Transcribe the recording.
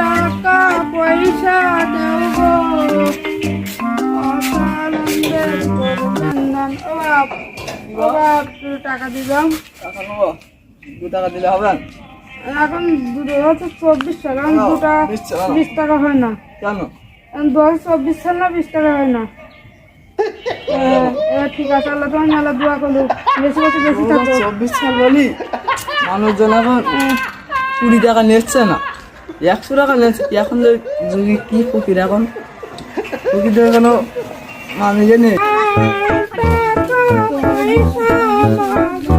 টাকা পয়সা দেও গো, অকালন্দে করবেন দান। ও বাপ, ও বাপ, একটু টাকা দিলাম। টাকা নেবো, 2 টাকা দিলে হবে না? এখন দুটো হচ্ছে 24 টাকা, এখন দুটা 20 টাকা না। 20 টাকা হয় না। কেন? এখন 24 সাল না 20 টাকা হয় না। ঠিক আছে, আল্লাহ তোমার মেলা দোয়া করলো, বেশি বেশি বেশি থাকো। 24 সাল বলি মানুষজন এখন 20 টাকা নিচ্ছে না, 100 টাকা নিচ্ছে। এখন যদি কি ফকির, এখন ফকিরদের কোনো মানুষই নেই। টাকা পয়সা মাগো।